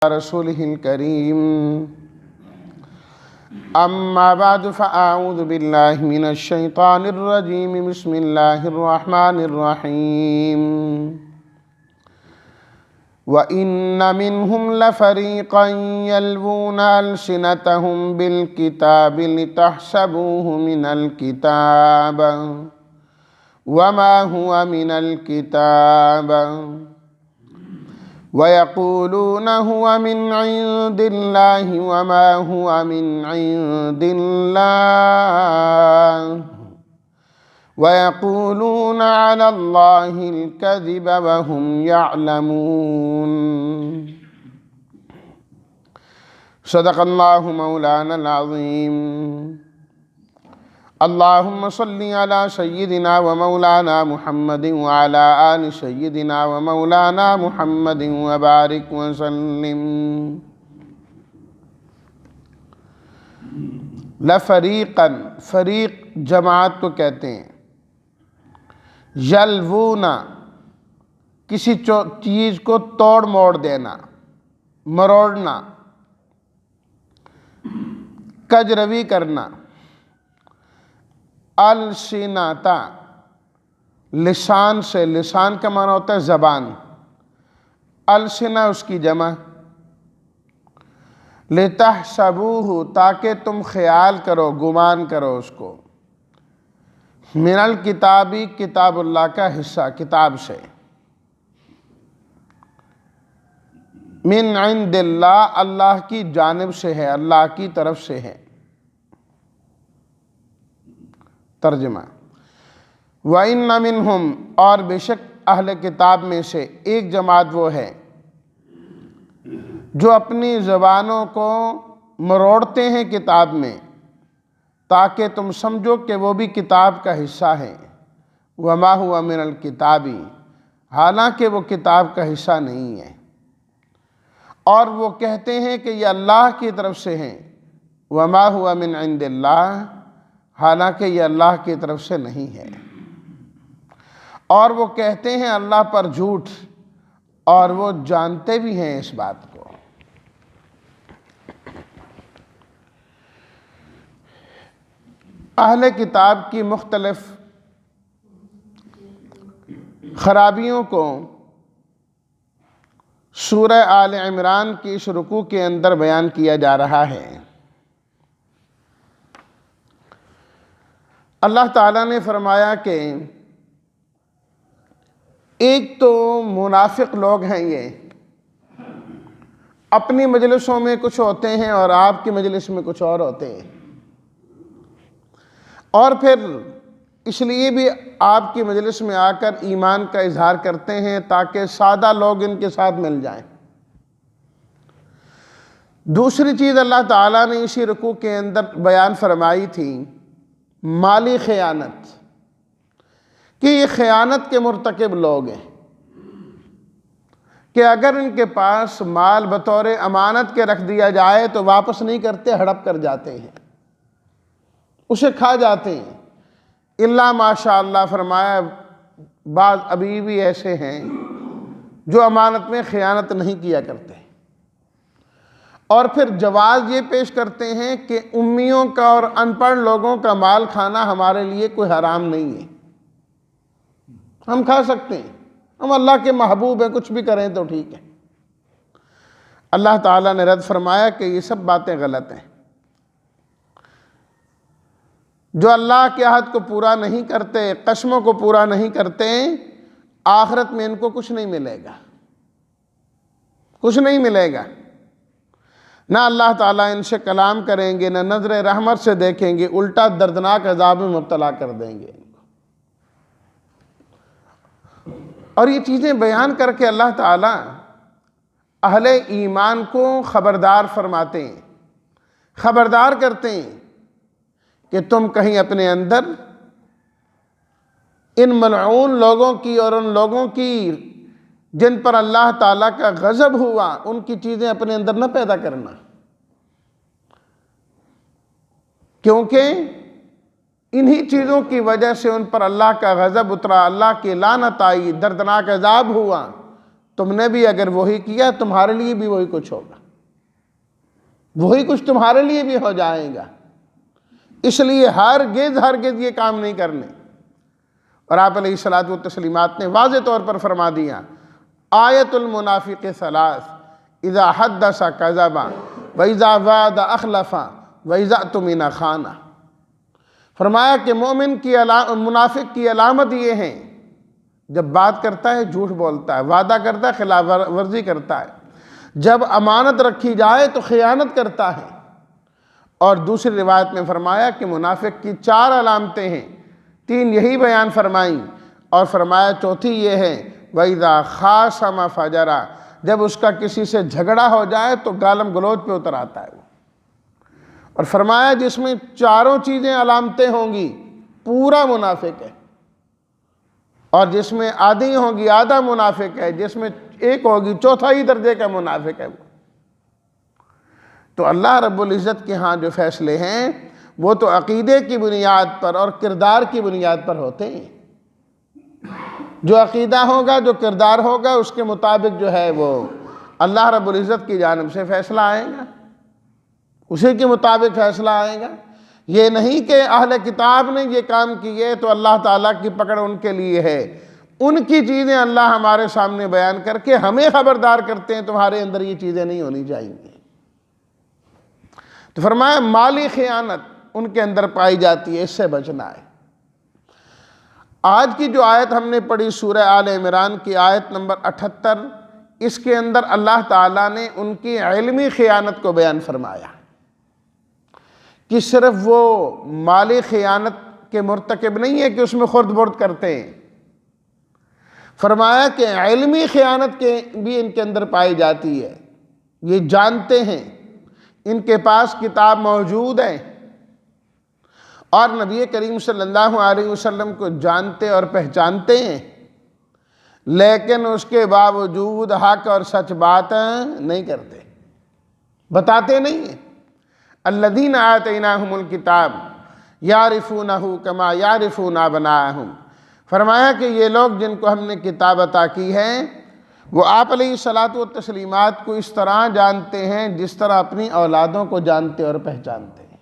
رسوله الكريم أما بعد فأعوذ بالله من الشيطان الرجيم بسم الله الرحمن الرحيم وإن منهم لفريقا يلوون ألسنتهم بالكتاب لتحسبوه من الكتاب وما هو من الكتاب ويقولون هو من عند الله وما هو من عند الله ويقولون على الله الكذب وهم يعلمون صدق الله مولانا العظيم اللهم صل على سيدنا ومولانا محمد وعلى آل سيدنا ومولانا محمد وبارك وسلم لفریقا فریق جماعت کو کہتے ہیں، یلوونا کسی چیز کو توڑ موڑ دینا، مروڑنا، کج روی کرنا، السنتا لسان سے، لسان کا معنی ہوتا ہے زبان، السنہ اس کی جمع، لتحسبوہ تاکہ تم خیال کرو، گمان کرو اس کو، من الکتابی کتاب اللہ کا حصہ، کتاب سے، من عند اللہ اللہ کی جانب سے ہے، اللہ کی طرف سے ہے۔ ترجمہ، وَإِنَّ مِنْهُمْ اور بے شک اہل کتاب میں سے ایک جماعت وہ ہے جو اپنی زبانوں کو مروڑتے ہیں کتاب میں تاکہ تم سمجھو کہ وہ بھی کتاب کا حصہ ہیں، وَمَا هُوَ مِنَ الْكِتَابِ حالانکہ وہ کتاب کا حصہ نہیں ہے، اور وہ کہتے ہیں کہ یہ اللہ کی طرف سے ہیں، وَمَا هُوَ مِنْ عِنْدِ اللَّهِ حالانکہ یہ اللہ کی طرف سے نہیں ہے، اور وہ کہتے ہیں اللہ پر جھوٹ، اور وہ جانتے بھی ہیں اس بات کو۔ اہل کتاب کی مختلف خرابیوں کو سورہ آل عمران کی اس رکوع کے اندر بیان کیا جا رہا ہے۔ اللہ تعالیٰ نے فرمایا کہ ایک تو منافق لوگ ہیں، یہ اپنی مجلسوں میں کچھ ہوتے ہیں اور آپ کی مجلس میں کچھ اور ہوتے ہیں، اور پھر اس لیے بھی آپ کی مجلس میں آ کر ایمان کا اظہار کرتے ہیں تاکہ سادہ لوگ ان کے ساتھ مل جائیں۔ دوسری چیز اللہ تعالیٰ نے اسی رکوع کے اندر بیان فرمائی تھی، مالی خیانت، کہ یہ خیانت کے مرتکب لوگ ہیں کہ اگر ان کے پاس مال بطور امانت کے رکھ دیا جائے تو واپس نہیں کرتے، ہڑپ کر جاتے ہیں، اسے کھا جاتے ہیں، الا ماشاء اللہ فرمایا بعض ابھی بھی ایسے ہیں جو امانت میں خیانت نہیں کیا کرتے، اور پھر جواز یہ پیش کرتے ہیں کہ امیوں کا اور ان پڑھ لوگوں کا مال کھانا ہمارے لیے کوئی حرام نہیں ہے، ہم کھا سکتے ہیں، ہم اللہ کے محبوب ہیں، کچھ بھی کریں تو ٹھیک ہے۔ اللہ تعالیٰ نے رد فرمایا کہ یہ سب باتیں غلط ہیں، جو اللہ کے عہد کو پورا نہیں کرتے، قسموں کو پورا نہیں کرتے، آخرت میں ان کو کچھ نہیں ملے گا، کچھ نہیں ملے گا، نہ اللہ تعالیٰ ان سے کلام کریں گے، نہ نظر رحمت سے دیکھیں گے، الٹا دردناک عذاب میں مبتلا کر دیں گے۔ اور یہ چیزیں بیان کر کے اللہ تعالیٰ اہل ایمان کو خبردار فرماتے ہیں، خبردار کرتے ہیں کہ تم کہیں اپنے اندر ان ملعون لوگوں کی اور ان لوگوں کی جن پر اللہ تعالیٰ کا غضب ہوا ان کی چیزیں اپنے اندر نہ پیدا کرنا، کیونکہ انہی چیزوں کی وجہ سے ان پر اللہ کا غضب اترا، اللہ کی لعنت آئی، دردناک عذاب ہوا، تم نے بھی اگر وہی کیا تمہارے لیے بھی وہی کچھ ہوگا، وہی کچھ تمہارے لیے بھی ہو جائے گا۔ اس لیے ہرگز یہ کام نہیں کرنے۔ اور آپ علیہ الصلوۃ والتسلیمات نے واضح طور پر فرما دیا، آیت المنافق ثلاث، اذا حدث کذب واذا وعد اخلف واذا اؤتمن خان۔ فرمایا کہ مومن کی منافق کی علامت یہ ہے، جب بات کرتا ہے جھوٹ بولتا ہے، وعدہ کرتا ہے خلاف ورزی کرتا ہے، جب امانت رکھی جائے تو خیانت کرتا ہے۔ اور دوسری روایت میں فرمایا کہ منافق کی 4 علامتیں ہیں، 3 یہی بیان فرمائیں، اور فرمایا چوتھی یہ ہے وَإِذَا خَاصَمَ فَجَرَ، جب اس کا کسی سے جھگڑا ہو جائے تو گالم گلوچ پہ اتر آتا ہے وہ۔ اور فرمایا جس میں 4 چیزیں علامتیں ہوں گی پورا منافق ہے، اور جس میں آدھی ہوگی آدھا منافق ہے، جس میں 1 ہوگی چوتھائی درجے کا منافق ہے وہ۔ تو اللہ رب العزت کے ہاں جو فیصلے ہیں وہ تو عقیدے کی بنیاد پر اور کردار کی بنیاد پر ہوتے ہیں۔ جو عقیدہ ہوگا، جو کردار ہوگا، اس کے مطابق جو ہے وہ اللہ رب العزت کی جانب سے فیصلہ آئے گا، اسی کے مطابق فیصلہ آئے گا۔ یہ نہیں کہ اہل کتاب نے یہ کام کیے تو اللہ تعالیٰ کی پکڑ ان کے لیے ہے۔ ان کی چیزیں اللہ ہمارے سامنے بیان کر کے ہمیں خبردار کرتے ہیں تمہارے اندر یہ چیزیں نہیں ہونی چاہیے۔ تو فرمایا مالی خیانت ان کے اندر پائی جاتی ہے، اس سے بچنا ہے۔ آج کی جو آیت ہم نے پڑھی سورہ آل عمران کی آیت نمبر 78، اس کے اندر اللہ تعالیٰ نے ان کی علمی خیانت کو بیان فرمایا کہ صرف وہ مالی خیانت کے مرتکب نہیں ہے کہ اس میں خرد برد کرتے ہیں، فرمایا کہ علمی خیانت کے بھی ان کے اندر پائی جاتی ہے۔ یہ جانتے ہیں، ان کے پاس کتاب موجود ہے، اور نبی کریم صلی اللہ علیہ وسلم کو جانتے اور پہچانتے ہیں، لیکن اس کے باوجود حق اور سچ بات نہیں کرتے، بتاتے نہیں ہیں۔ الذین آتیناہم الکتاب یعرفونہ کما یعرفون ابناءہم، فرمایا کہ یہ لوگ جن کو ہم نے کتاب عطا کی ہے وہ آپ علیہ الصلوۃ والتسلیمات کو اس طرح جانتے ہیں جس طرح اپنی اولادوں کو جانتے اور پہچانتے ہیں،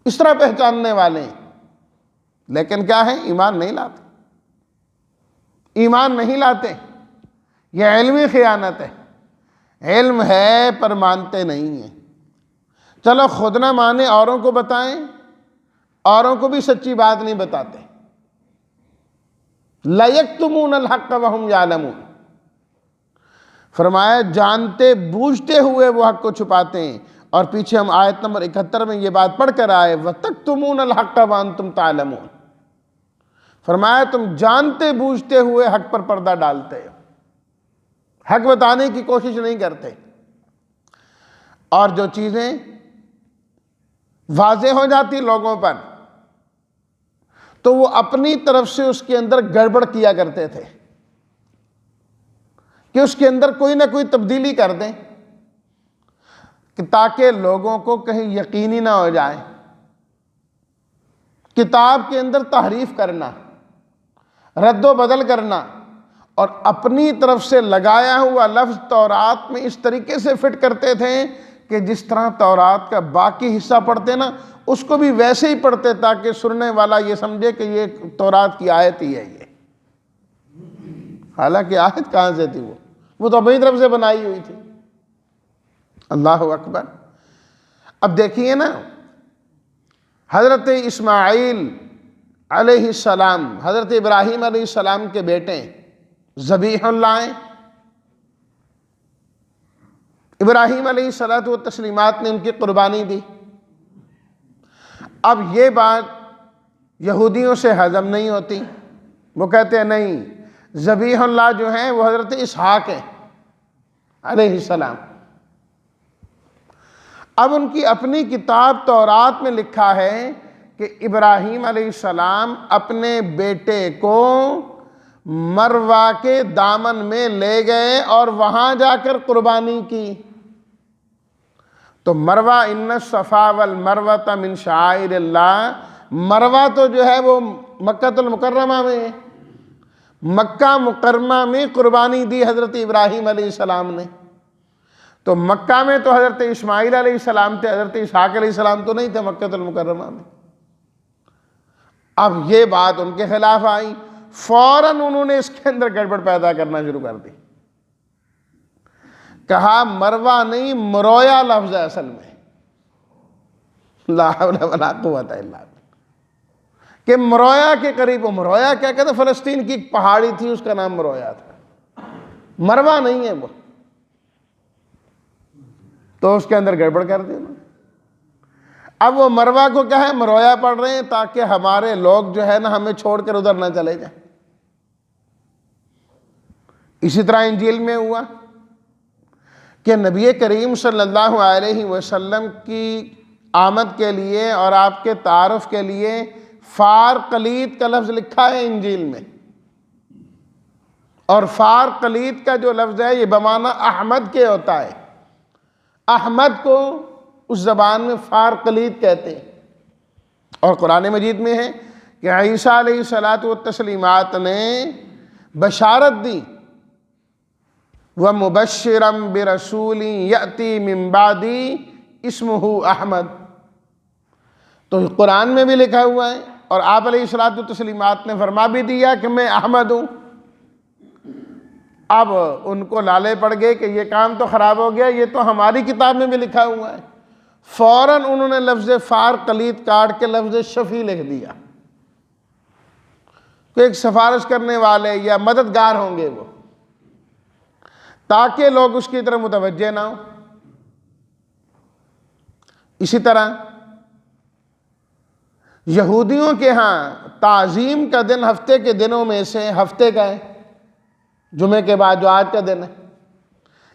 اس طرح پہچاننے والے ہیں۔ لیکن کیا ہے؟ ایمان نہیں لاتے، ایمان نہیں لاتے۔ یہ علمی خیانت ہے، علم ہے پر مانتے نہیں ہیں۔ چلو خود نہ مانے اوروں کو بتائیں، اوروں کو بھی سچی بات نہیں بتاتے۔ لَا يَكْتُمُونَ الْحَقَّ وَهُمْ يَعْلَمُونَ، فرمایا جانتے بوجھتے ہوئے وہ حق کو چھپاتے ہیں۔ اور پیچھے ہم آیت نمبر 71 میں یہ بات پڑھ کر آئے وَتَكْتُمُونَ الْحَقَّ وَأَنْتُمْ تَعْلَمُونَ، فرمایا تم جانتے بوجھتے ہوئے حق پر پردہ ڈالتے ہو، حق بتانے کی کوشش نہیں کرتے۔ اور جو چیزیں واضح ہو جاتی لوگوں پر تو وہ اپنی طرف سے اس کے اندر گڑبڑ کیا کرتے تھے کہ اس کے اندر کوئی نہ کوئی تبدیلی کر دیں کہ تاکہ لوگوں کو کہیں یقینی نہ ہو جائے۔ کتاب کے اندر تحریف کرنا، رد و بدل کرنا، اور اپنی طرف سے لگایا ہوا لفظ تورات میں اس طریقے سے فٹ کرتے تھے کہ جس طرح تورات کا باقی حصہ پڑھتے نا اس کو بھی ویسے ہی پڑھتے تاکہ سننے والا یہ سمجھے کہ یہ تورات کی آیت ہی ہے یہ، حالانکہ آیت کہاں سے تھی؟ وہ تو اپنی طرف سے بنائی ہوئی تھی۔ اللہ اکبر۔ اب دیکھیے نا، حضرت اسماعیل علیہ السلام، حضرت ابراہیم علیہ السلام کے بیٹے ذبیح اللہ ہیں۔ ابراہیم علیہ الصلوۃ والتسلیمات نے ان کی قربانی دی۔ اب یہ بات یہودیوں سے ہضم نہیں ہوتی، وہ کہتے ہیں نہیں، ذبیح اللہ جو ہیں وہ حضرت اسحاق ہیں علیہ السلام۔ اب ان کی اپنی کتاب تورات میں لکھا ہے کہ ابراہیم علیہ السلام اپنے بیٹے کو مروہ کے دامن میں لے گئے اور وہاں جا کر قربانی کی۔ تو مروہ ان الصفا والمروہ من شعائر اللہ، مروہ تو جو ہے وہ مکہ المکرمہ میں ہے، مکہ مکرمہ میں قربانی دی حضرت ابراہیم علیہ السلام نے، تو مکہ میں تو حضرت اسماعیل علیہ السلام تھے، حضرت اسحاق علیہ السلام تو نہیں تھے مکہ المکرمہ میں۔ اب یہ بات ان کے خلاف آئی، فوراً انہوں نے اس کے اندر گڑبڑ پیدا کرنا شروع کر دی، کہا مروہ نہیں مرویا لفظ ہے اصل میں، لا حول ولا قوت الا باللہ، کہ مرویا کے قریب، مرویا کیا کہتے ہیں، فلسطین کی ایک پہاڑی تھی اس کا نام مرویا تھا، مروہ نہیں ہے وہ، تو اس کے اندر گڑبڑ کر دی انہوں نے۔ اب وہ مروہ کو کیا ہے، مرویا پڑھ رہے ہیں تاکہ ہمارے لوگ جو ہے نا ہمیں چھوڑ کر ادھر نہ چلے جائیں۔ اسی طرح انجیل میں ہوا کہ نبی کریم صلی اللہ علیہ وسلم کی آمد کے لیے اور آپ کے تعارف کے لیے فار قلید کا لفظ لکھا ہے انجیل میں، اور فار قلید کا جو لفظ ہے یہ بمعنی احمد کے ہوتا ہے، احمد کو اس زبان میں فار قلید کہتے ہیں۔ اور قرآن مجید میں ہے کہ عیسیٰ علیہ الصلاۃ والتسلیمات نے بشارت دی، وَمُبَشِّرًا بِرَسُولٍ يَأْتِي مِن بَعْدِي اسمہ احمد، تو قرآن میں بھی لکھا ہوا ہے، اور آپ علیہ الصلاۃ والتسلیمات نے فرما بھی دیا کہ میں احمد ہوں۔ اب ان کو لالے پڑ گئے کہ یہ کام تو خراب ہو گیا، یہ تو ہماری کتاب میں بھی لکھا ہوا ہے، فوراً انہوں نے لفظ فار قلید کاٹ کے لفظ شفیع لکھ دیا، کہ ایک سفارش کرنے والے یا مددگار ہوں گے وہ، تاکہ لوگ اس کی طرف متوجہ نہ ہوں۔ اسی طرح یہودیوں کے ہاں تعظیم کا دن ہفتے کے دنوں میں سے ہفتے کا ہے، جمعے کے بعد جو آج کا دن ہے،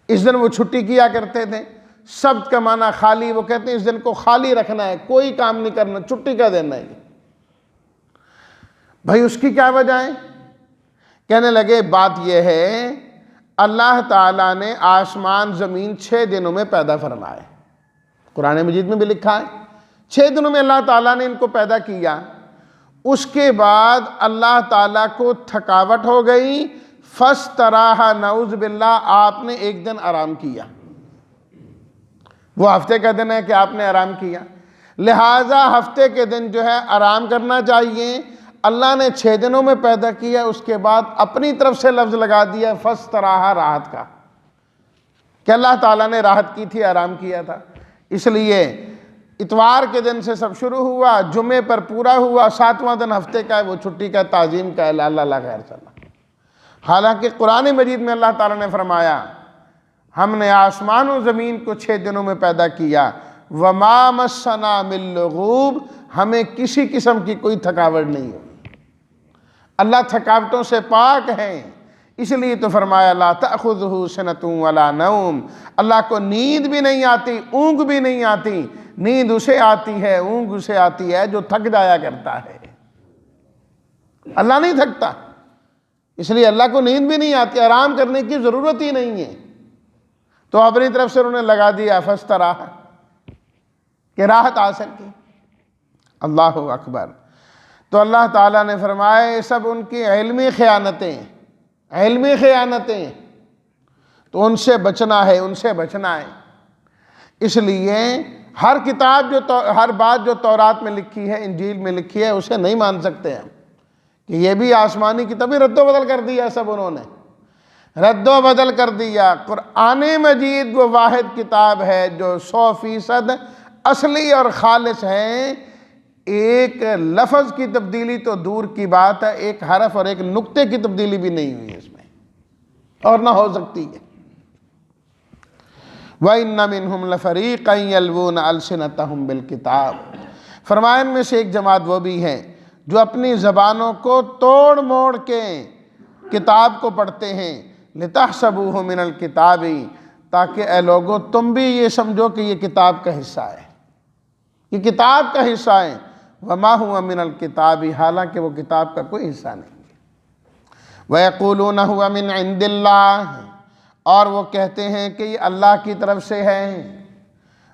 اس دن وہ چھٹی کیا کرتے تھے۔ سبت کا معنی خالی، وہ کہتے ہیں اس دن کو خالی رکھنا ہے، کوئی کام نہیں کرنا، چھٹی کا دن ہے۔ بھائی اس کی کیا وجہ ہے؟ کہنے لگے بات یہ ہے اللہ تعالیٰ نے آسمان زمین 6 دنوں میں پیدا فرمائے، قرآن مجید میں بھی لکھا ہے 6 دنوں میں اللہ تعالیٰ نے ان کو پیدا کیا، اس کے بعد اللہ تعالیٰ کو تھکاوٹ ہو گئی، فاستراح، نعوذ باللہ، آپ نے ایک دن آرام کیا، وہ ہفتے کا دن ہے کہ آپ نے آرام کیا، لہٰذا ہفتے کے دن جو ہے آرام کرنا چاہیے۔ اللہ نے 6 دنوں میں پیدا کیا، اس کے بعد اپنی طرف سے لفظ لگا دیا فاستراح، راحت کا، کہ اللہ تعالیٰ نے راحت کی تھی، آرام کیا تھا۔ اس لیے اتوار کے دن سے سب شروع ہوا، جمعے پر پورا ہوا، 7واں دن ہفتے کا ہے، وہ چھٹی کا، تعظیم کا ہے، اللہ خیر صلی۔ حالانکہ قرآن مجید میں اللہ تعالیٰ نے فرمایا ہم نے آسمان و زمین کو 6 دنوں میں پیدا کیا، وَمَا مَسَّنَا مِن لُغُوب، ہمیں کسی قسم کی کوئی تھکاوٹ نہیں ہوئی، اللہ تھکاوٹوں سے پاک ہیں، اس لیے تو فرمایا لا تأخذہ سنۃ ولا نوم، اللہ کو نیند بھی نہیں آتی، اونگ بھی نہیں آتی، نیند اسے آتی ہے، اونگ اسے آتی ہے جو تھک جایا کرتا ہے، اللہ نہیں تھکتا، اس لیے اللہ کو نیند بھی نہیں آتی، آرام کرنے کی ضرورت ہی نہیں ہے، تو اپنی طرف سے انہوں نے لگا دیا فاستراح، کہ راحت حاصل کی۔ اللہ اکبر۔ تو اللہ تعالیٰ نے فرمایا یہ سب ان کی علمی خیانتیں، علمی خیانتیں، تو ان سے بچنا ہے، ان سے بچنا ہے۔ اس لیے ہر کتاب ہر بات جو تورات میں لکھی ہے، انجیل میں لکھی ہے، اسے نہیں مان سکتے ہیں کہ یہ بھی آسمانی کتاب، رد و بدل کر دیا سب، انہوں نے رد و بدل کر دیا۔ قرآن مجید وہ واحد کتاب ہے جو 100% اصلی اور خالص ہے، ایک لفظ کی تبدیلی تو دور کی بات ہے، ایک حرف اور ایک نقطے کی تبدیلی بھی نہیں ہوئی اس میں، اور نہ ہو سکتی ہے۔ وَإِنَّ مِنْهُمْ لَفَرِيقًا يَلْوُونَ أَلْسِنَتَهُمْ بِالْكِتَابِ، فرمایا ان میں سے ایک جماعت وہ بھی ہے جو اپنی زبانوں کو توڑ موڑ کے کتاب کو پڑھتے ہیں، لِتَحْسَبُوهُ مِنَ الْكِتَابِ، تاکہ اے لوگو تم بھی یہ سمجھو کہ یہ کتاب کا حصہ ہے، یہ کتاب کا حصہ ہے، وَمَا هُوَ مِنَ الْكِتَابِ، حالانکہ وہ کتاب کا کوئی حصہ نہیں ہے۔ وَيَقُولُونَ هُوَ مِنْ عِنْدِ اللَّهِ، اور وہ کہتے ہیں کہ یہ اللہ کی طرف سے ہے۔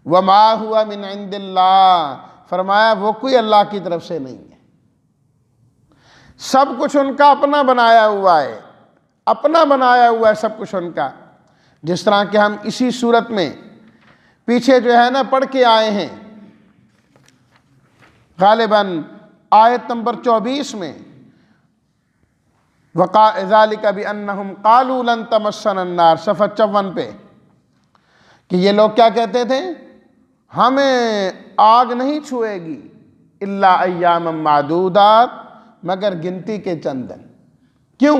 وَمَا هُوَ مِنْ عِنْدِ اللَّهِ، فرمایا وہ کوئی اللہ کی طرف سے نہیں ہے۔ سب کچھ ان کا اپنا بنایا ہوا ہے، اپنا بنایا ہوا ہے سب کچھ ان کا. جس طرح کہ ہم اسی صورت میں پیچھے جو ہے نا پڑھ کے آئے ہیں، غالباً آیت نمبر 24 میں، ذَلِكَ بِأَنَّهُمْ قَالُوا لَن تَمَسَّنَا النَّارُ، صفحہ 54 پہ، کہ یہ لوگ کیا کہتے تھے؟ ہمیں آگ نہیں چھوئے گی الا ایاما معدودات، مگر گنتی کے چند دن. کیوں؟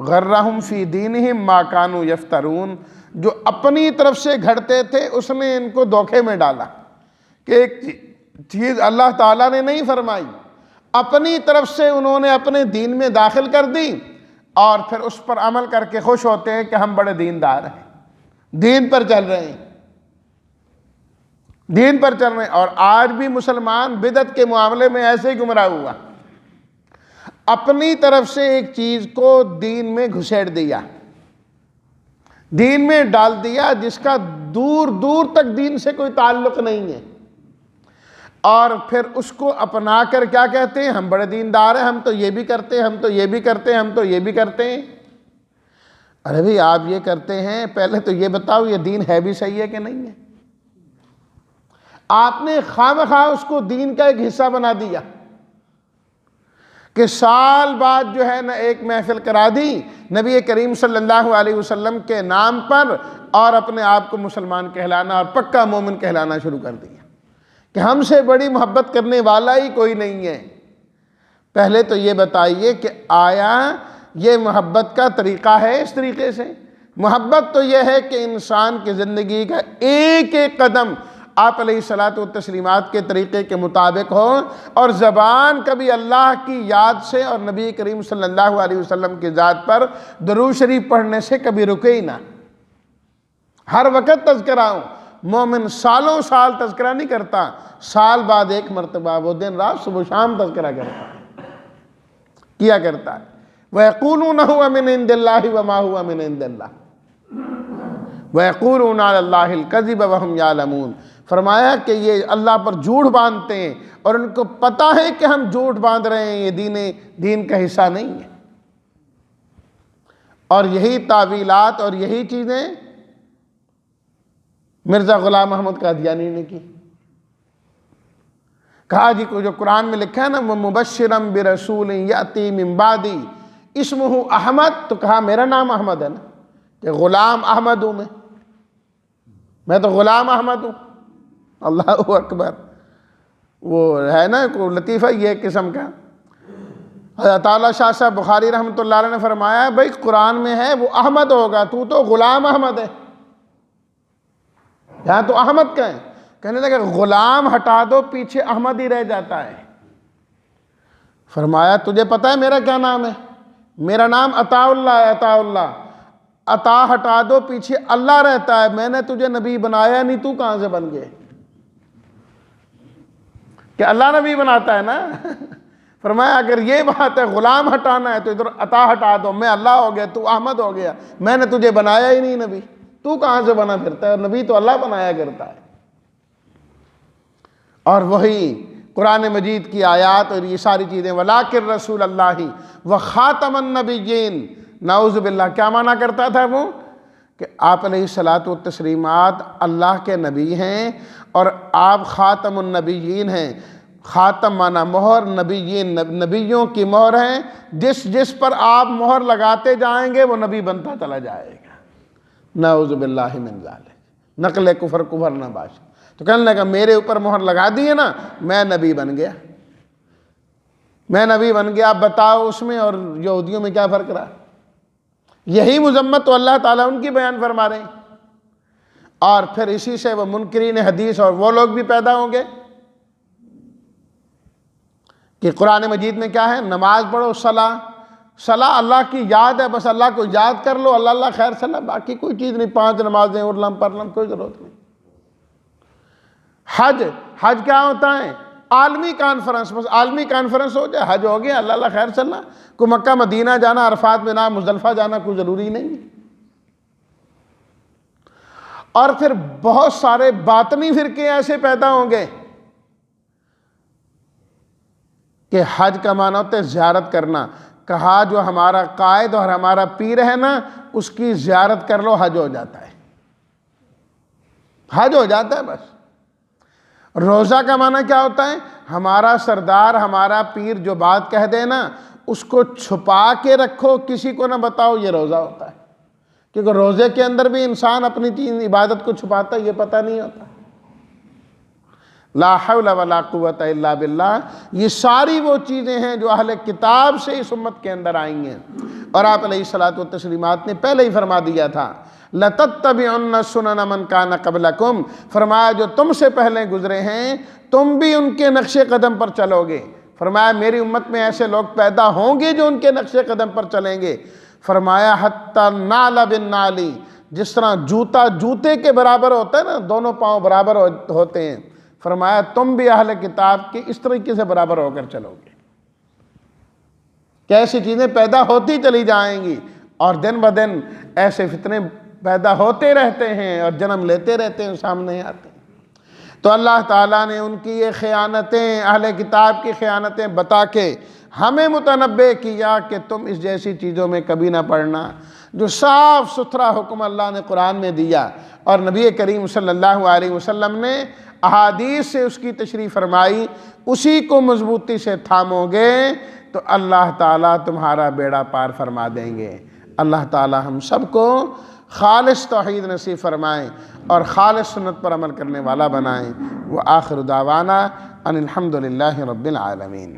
غرہم فی دینہم ما کانوا یفترون، جو اپنی طرف سے گھڑتے تھے اس نے ان کو دھوکے میں ڈالا کہ ایک چیز اللہ تعالیٰ نے نہیں فرمائی، اپنی طرف سے انہوں نے اپنے دین میں داخل کر دی، اور پھر اس پر عمل کر کے خوش ہوتے ہیں کہ ہم بڑے دیندار ہیں، دین پر چل رہے ہیں، دین پر چل رہے ہیں. اور آج بھی مسلمان بدعت کے معاملے میں ایسے ہی گمراہ ہوا، اپنی طرف سے ایک چیز کو دین میں گھسیڑ دیا، دین میں ڈال دیا، جس کا دور دور تک دین سے کوئی تعلق نہیں ہے، اور پھر اس کو اپنا کر کیا کہتے ہیں؟ ہم بڑے دیندار ہیں، ہم تو یہ بھی کرتے ہیں، ہم تو یہ بھی کرتے ہیں، ہم تو یہ بھی کرتے ہیں. ارے بھئی آپ یہ کرتے ہیں، پہلے تو یہ بتاؤ یہ دین ہے بھی صحیح ہے کہ نہیں ہے؟ آپ نے خواہ اس کو دین کا ایک حصہ بنا دیا کہ سال بعد جو ہے نا ایک محفل کرا دی نبی کریم صلی اللہ علیہ وسلم کے نام پر، اور اپنے آپ کو مسلمان کہلانا اور پکا مومن کہلانا شروع کر دیا کہ ہم سے بڑی محبت کرنے والا ہی کوئی نہیں ہے. پہلے تو یہ بتائیے کہ آیا یہ محبت کا طریقہ ہے؟ اس طریقے سے محبت تو یہ ہے کہ انسان کی زندگی کا ایک ایک قدم آپ علیہ الصلاۃ والتسلیمات کے طریقے کے مطابق ہو، اور زبان کبھی اللہ کی یاد سے اور نبی کریم صلی اللہ علیہ وسلم کی ذات پر درود شریف پڑھنے سے کبھی رکے ہی نہ. ہر وقت تذکرہ ہوں. مومن سالوں سال تذکرہ نہیں کرتا، سال بعد ایک مرتبہ، وہ دن رات صبح شام تذکرہ کرتا ہے، کیا کرتا ہے. وَيَقُولُونَ هُوَ مِنْ عِنْدِ اللَّهِ وَمَا هُوَ مِنْ عِنْدِ اللَّهِ وَيَقُولُونَ عَلَى اللَّهِ الْكَذِبَ وَهُمْ يَعْلَمُونَ. فرمایا کہ یہ اللہ پر جھوٹ باندھتے ہیں اور ان کو پتہ ہے کہ ہم جھوٹ باندھ رہے ہیں، یہ دین کا حصہ نہیں ہے. اور یہی تعویلات اور یہی چیزیں مرزا غلام احمد قادیانی نے کی. کہا جی کو جو قرآن میں لکھا ہے نا، وَمُبَشِّرًا بِرَسُولٍ يَأْتِي مِن بَعْدِي اسمہ احمد، تو کہا میرا نام احمد ہے نا، کہ غلام احمد ہوں میں تو غلام احمد ہوں. اللہ اکبر. وہ ہے نا کو لطیفہ یہ قسم کا. حضرت اعلیٰ شاہ صاحب بخاری رحمۃ اللہ علیہ نے فرمایا بھائی قرآن میں ہے وہ احمد ہوگا، تو غلام احمد ہے، یہاں تو احمد کا ہے. کہنے لگا غلام ہٹا دو پیچھے احمد ہی رہ جاتا ہے. فرمایا تجھے پتہ ہے میرا کیا نام ہے؟ میرا نام عطا اللہ ہے. عطا اللہ، عطا ہٹا دو پیچھے اللہ رہتا ہے. میں نے تجھے نبی بنایا نہیں، تو کہاں سے بن گئے؟ کہ اللہ نبی بناتا ہے نا. فرمایا اگر یہ بات ہے غلام ہٹانا ہے تو ادھر عطا ہٹا دو، میں اللہ ہو گیا تو احمد ہو گیا. میں نے تجھے بنایا ہی نہیں نبی، تو کہاں سے بنا پھرتا ہے؟ نبی تو اللہ بنایا کرتا ہے. اور وہی قرآن مجید کی آیات اور یہ ساری چیزیں، وَلَٰكِن رَسُولَ اللَّهِ وَخَاتَمَ النَّبِيِّينَ، نعوذ باللہ. کیا معنی کرتا تھا وہ؟ کہ آپ علیہ الصلاۃ والتسلیمات اللہ کے نبی ہیں اور آپ خاتم النبیین ہیں. خاتم معنی مہر، نبیین نبیوں کی مہر ہیں. جس پر آپ مہر لگاتے جائیں گے وہ نبی بنتا چلا جائے گا. نعوذ باللہ من ذالک. نقل کفر نہ باش. تو کہنے لگا میرے اوپر مہر لگا دی ہے نا، میں نبی بن گیا، میں نبی بن گیا. اب بتاؤ اس میں اور یہودیوں میں کیا فرق رہا؟ یہی مذمت تو اللہ تعالیٰ ان کی بیان فرما رہے ہیں. اور پھر اسی سے وہ منکرین حدیث اور وہ لوگ بھی پیدا ہوں گے کہ قرآن مجید میں کیا ہے؟ نماز پڑھو، صلاح اللہ کی یاد ہے، بس اللہ کو یاد کر لو، اللہ اللہ خیر صلاح، باقی کوئی چیز نہیں. 5 نمازیں ارلم پرلم کوئی ضرورت نہیں. حج کیا ہوتا ہے؟ عالمی کانفرنس. بس عالمی کانفرنس ہو جائے حج ہو گیا، اللہ اللہ خیر صلاح. کوئی مکہ مدینہ جانا، عرفات مینا مزدلفہ جانا کوئی ضروری نہیں ہے. اور پھر بہت سارے باطنی فرقے ایسے پیدا ہوں گے کہ حج کا معنی ہوتا ہے زیارت کرنا. کہا جو ہمارا قائد اور ہمارا پیر ہے نا اس کی زیارت کر لو حج ہو جاتا ہے, حج ہو جاتا ہے بس. روزہ کا معنی کیا ہوتا ہے؟ ہمارا سردار ہمارا پیر جو بات کہہ دے نا اس کو چھپا کے رکھو, کسی کو نہ بتاؤ, یہ روزہ ہوتا ہے. کیونکہ روزے کے اندر بھی انسان اپنی چیز عبادت کو چھپاتا ہے, یہ پتہ نہیں ہوتا. لا حول ولا قوت الا باللہ. یہ ساری وہ چیزیں ہیں جو اہل کتاب سے اس امت کے اندر آئی ہیں, اور آپ علیہ الصلوۃ والتسلیمات نے پہلے ہی فرما دیا تھا لَتَتَّبِعُنَّ سُنَنَ مَنْ كَانَ قَبْلَكُمْ. فرمایا جو تم سے پہلے گزرے ہیں تم بھی ان کے نقش قدم پر چلو گے. فرمایا میری امت میں ایسے لوگ پیدا ہوں گے جو ان کے نقش قدم پر چلیں گے. فرمایا حتی النعل بالنعل, جس طرح جوتا جوتے کے برابر ہوتا ہے نا, دونوں پاؤں برابر ہوتے ہیں. فرمایا تم بھی اہل کتاب کے اس طریقے سے برابر ہو کر چلو گے. کیسی چیزیں پیدا ہوتی چلی جائیں گی, اور دن بدن ایسے فتنے پیدا ہوتے رہتے ہیں اور جنم لیتے رہتے ہیں, سامنے آتے ہیں. تو اللہ تعالیٰ نے ان کی یہ خیانتیں, اہل کتاب کی خیانتیں بتا کے ہمیں متنبع کیا کہ تم اس جیسی چیزوں میں کبھی نہ پڑنا. جو صاف ستھرا حکم اللہ نے قرآن میں دیا اور نبی کریم صلی اللہ علیہ وسلم نے احادیث سے اس کی تشریح فرمائی, اسی کو مضبوطی سے تھامو گے تو اللہ تعالیٰ تمہارا بیڑا پار فرما دیں گے. اللہ تعالیٰ ہم سب کو خالص توحید نصیب فرمائیں اور خالص سنت پر عمل کرنے والا بنائیں. وآخر دعوانا ان الحمد للہ رب العالمین.